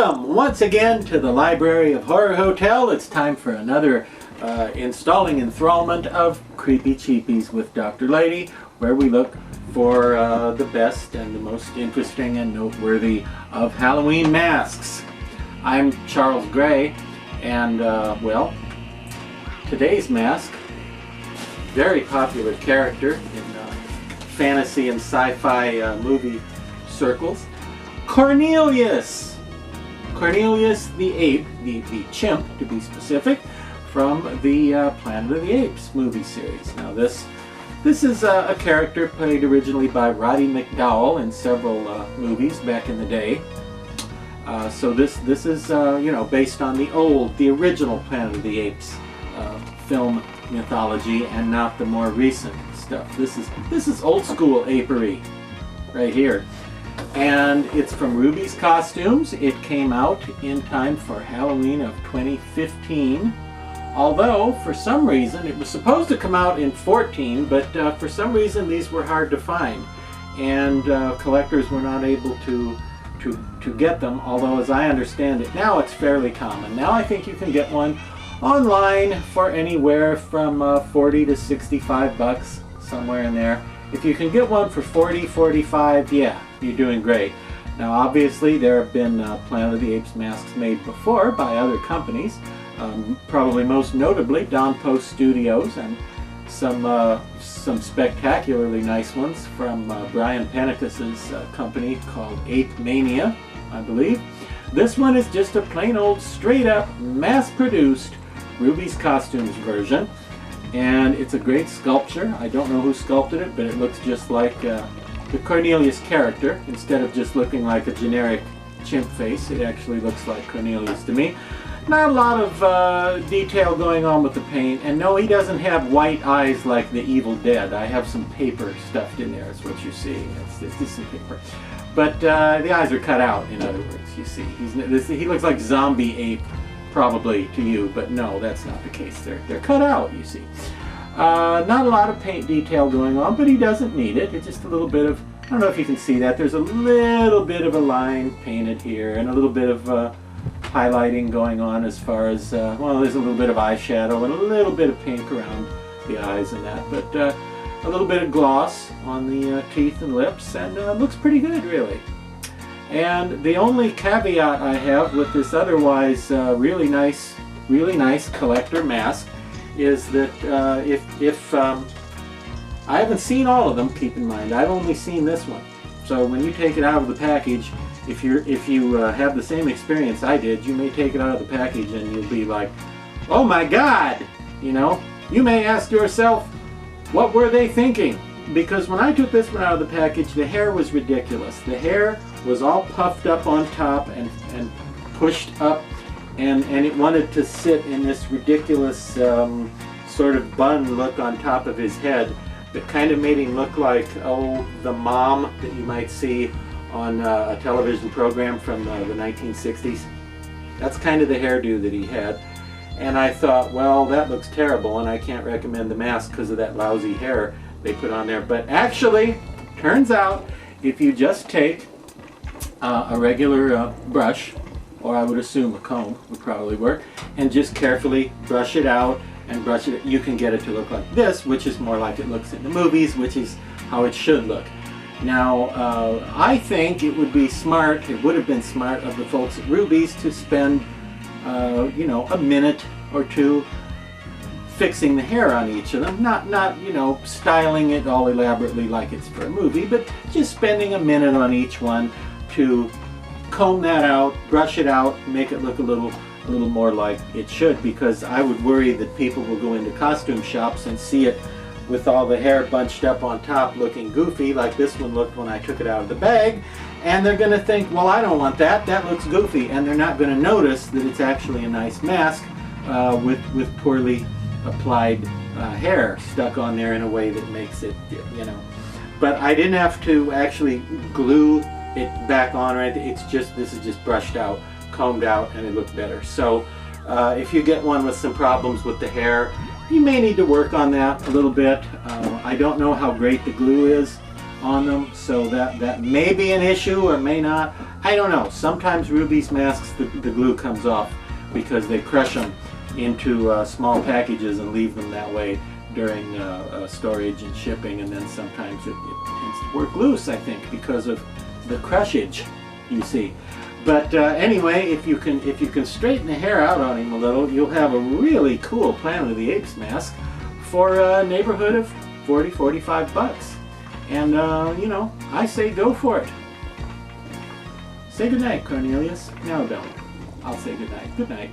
Welcome once again to the Library of Horror Hotel. It's time for another installing enthrallment of Creepy Cheapies with Dr. Lady, where we look for the best and the most interesting and noteworthy of Halloween masks. I'm Charles Gray, and well, today's mask, very popular character in fantasy and sci-fi movie circles, Cornelius! Cornelius the ape, the chimp to be specific, from the Planet of the Apes movie series. Now this is a character played originally by Roddy McDowall in several movies back in the day. So this is you know, based on the original Planet of the Apes film mythology, and not the more recent stuff. This is old school apery right here. And it's from Ruby's Costumes. It came out in time for Halloween of 2015. Although, for some reason, it was supposed to come out in 14, but for some reason these were hard to find. And collectors were not able to get them, although as I understand it now, it's fairly common. Now I think you can get one online for anywhere from 40 to 65 bucks, somewhere in there. If you can get one for 40, 45, yeah, you're doing great. Now obviously there have been Planet of the Apes masks made before by other companies, probably most notably Don Post Studios, and some spectacularly nice ones from Brian Pennicus's company called Ape Mania, I believe. This one is just a plain old straight up mass-produced Ruby's Costumes version. And it's a great sculpture. I don't know who sculpted it, but it looks just like the Cornelius character. Instead of just looking like a generic chimp face, it actually looks like Cornelius to me. Not a lot of detail going on with the paint, and no, he doesn't have white eyes like the Evil Dead. I have some paper stuffed in there, is what you're seeing. It's just some paper. But the eyes are cut out, in other words, you see. He looks like zombie ape, probably to you, but no, that's not the case. They're cut out, you see. Not a lot of paint detail going on, but he doesn't need it. It's just a little bit of, I don't know if you can see that, there's a little bit of a line painted here, and a little bit of highlighting going on as far as, well, there's a little bit of eyeshadow and a little bit of pink around the eyes and that, but a little bit of gloss on the teeth and lips, and looks pretty good, really. And the only caveat I have with this otherwise really nice collector mask is that if I haven't seen all of them, keep in mind, I've only seen this one. So when you take it out of the package, if you have the same experience I did, you may take it out of the package and you'll be like, oh my God! You know, you may ask yourself, what were they thinking? Because when I took this one out of the package, the hair was ridiculous. The hair was all puffed up on top and pushed up, and it wanted to sit in this ridiculous sort of bun look on top of his head that kind of made him look like, oh, the mom that you might see on a television program from the 1960s. That's kind of the hairdo that he had. And I thought, well, that looks terrible, and I can't recommend the mask because of that lousy hair they put on there. But actually, turns out, if you just take a regular brush, or I would assume a comb would probably work, and just carefully brush it out and brush it, you can get it to look like this, which is more like it looks in the movies, which is how it should look. Now, I think it would be smart, it would have been smart of the folks at Ruby's to spend, you know, a minute or two fixing the hair on each of them, not you know, styling it all elaborately like it's for a movie, but just spending a minute on each one to comb that out, brush it out, make it look a little more like it should, because I would worry that people will go into costume shops and see it with all the hair bunched up on top looking goofy like this one looked when I took it out of the bag, and they're going to think, well, I don't want that, that looks goofy, and they're not going to notice that it's actually a nice mask with poorly applied hair stuck on there in a way that makes it, you know. But I didn't have to actually glue it back on or anything. It's just, this is just brushed out, combed out, and it looked better. So if you get one with some problems with the hair, you may need to work on that a little bit. I don't know how great the glue is on them, so that may be an issue or may not. I don't know. Sometimes Ruby's masks, the glue comes off because they crush them into small packages and leave them that way during storage and shipping, and then sometimes it tends to work loose, I think, because of the crushage, you see. But anyway, if you can straighten the hair out on him a little, you'll have a really cool Planet of the Apes mask for a neighborhood of 40-45 bucks. And you know, I say go for it. Say goodnight, Cornelius. No, don't. I'll say goodnight. Good night.